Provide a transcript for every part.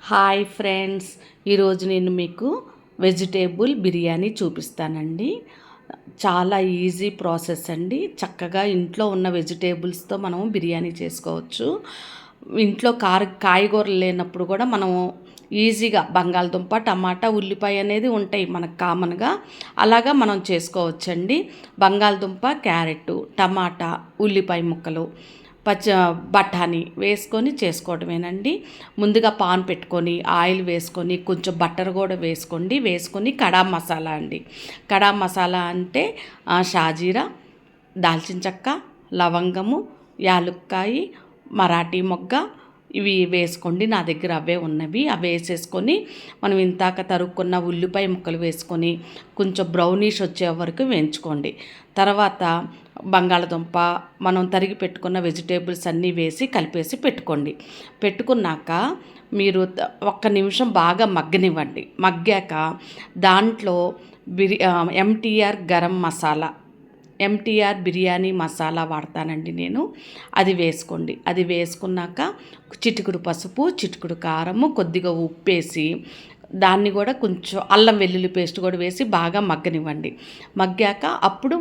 Hi friends, ఈరోజు నేను మీకు వెజిటేబుల్ బిర్యానీ చూపిస్తానండి. చాలా ఈజీ ప్రాసెస్ అండి. చక్కగా ఇంట్లో ఉన్న వెజిటేబుల్స్తో మనము బిర్యానీ చేసుకోవచ్చు. ఇంట్లో కాయగూరలు లేనప్పుడు కూడా మనము ఈజీగా బంగాళదుంప, టమాటా, ఉల్లిపాయ అనేది ఉంటాయి మనకు కామన్గా. అలాగా మనం చేసుకోవచ్చండి. బంగాళదుంప, క్యారెట్, టమాటా, ఉల్లిపాయ ముక్కలు, బఠానీ వేసుకొని చేసుకోవడమేనండి. ముందుగా పాన్ పెట్టుకొని ఆయిల్ వేసుకొని కొంచెం బటర్ కూడా వేసుకొని కడా మసాలా అండి. కడా మసాలా అంటే షాజీరా, దాల్చిన చెక్క, లవంగము, యాలుక్కాయి, మరాఠీ మొగ్గ ఇవి వేసుకోండి. నా దగ్గర అవే ఉన్నవి. అవి వేసేసుకొని మనం ఇంతాక తరుక్కున్న ఉల్లిపాయ ముక్కలు వేసుకొని కొంచెం బ్రౌనిష్ వచ్చే వరకు వేయించుకోండి. తర్వాత బంగాళదుంప, మనం తరిగి పెట్టుకున్న వెజిటేబుల్స్ అన్నీ వేసి కలిపేసి పెట్టుకున్నాక మీరు ఒక్క నిమిషం బాగా మగ్గనివ్వండి. మగ్గాక దాంట్లో ఎంటీఆర్ గరం మసాలా, ఎంటీఆర్ బిర్యానీ మసాలా వాడతానండి నేను. అది వేసుకోండి. అది వేసుకున్నాక చిటికుడు పసుపు, చిటికుడు కారము, కొద్దిగా ఉప్పేసి దాన్ని కూడా కొంచెం అల్లం వెల్లుల్లి పేస్ట్ కూడా వేసి బాగా మగ్గనివ్వండి. మగ్గాక అప్పుడు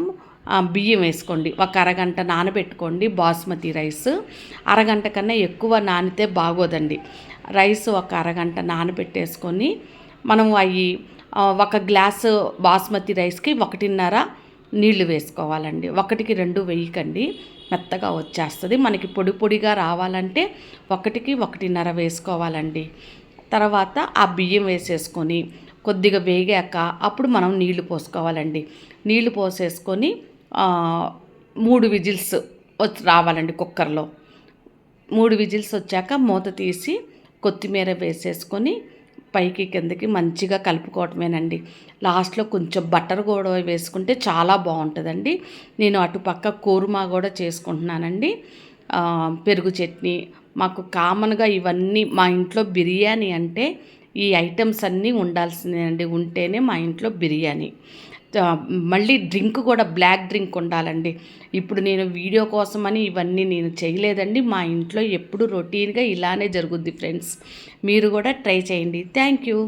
బియ్యం వేసుకోండి. ఒక అరగంట నానబెట్టుకోండి. బాస్మతి రైస్ అరగంట కన్నా ఎక్కువ నానితే బాగోదండి. రైస్ ఒక అరగంట నానబెట్టేసుకొని మనం అవి ఒక గ్లాసు బాస్మతి రైస్కి 1.5 నీళ్లు వేసుకోవాలండి. 1కి 2 వేయకండి, మెత్తగా వచ్చేస్తుంది. మనకి పొడి పొడిగా రావాలంటే 1కి 1.5 వేసుకోవాలండి. తర్వాత ఆ బియ్యం వేసేసుకొని కొద్దిగా వేగాక అప్పుడు మనం నీళ్లు పోసుకోవాలండి. నీళ్లు పోసేసుకొని 3 విజిల్స్ రావాలండి కుక్కర్లో. 3 విజిల్స్ వచ్చాక మూత తీసి కొత్తిమీర వేసేసుకొని పైకి కిందకి మంచిగా కలుపుకోవటమేనండి. లాస్ట్లో కొంచెం బటర్ కూడా వేసుకుంటే చాలా బాగుంటుందండి. నేను అటుపక్క కూర్మా కూడా చేసుకుంటున్నానండి. పెరుగు చట్నీ, మాకు కామన్గా ఇవన్నీ మా ఇంట్లో బిర్యానీ అంటే ఈ ఐటమ్స్ అన్నీ ఉండాల్సిందేనండి. ఉంటేనే మా ఇంట్లో బిర్యానీ. మళ్ళీ డ్రింక్ కూడా బ్లాక్ డ్రింక్ ఉండాలండి. ఇప్పుడు నేను వీడియో కోసమని ఇవన్నీ నేను చేయలేదండి. మా ఇంట్లో ఎప్పుడు రొటీన్గా ఇలానే జరుగుద్ది ఫ్రెండ్స్. మీరు కూడా ట్రై చేయండి. Thank you.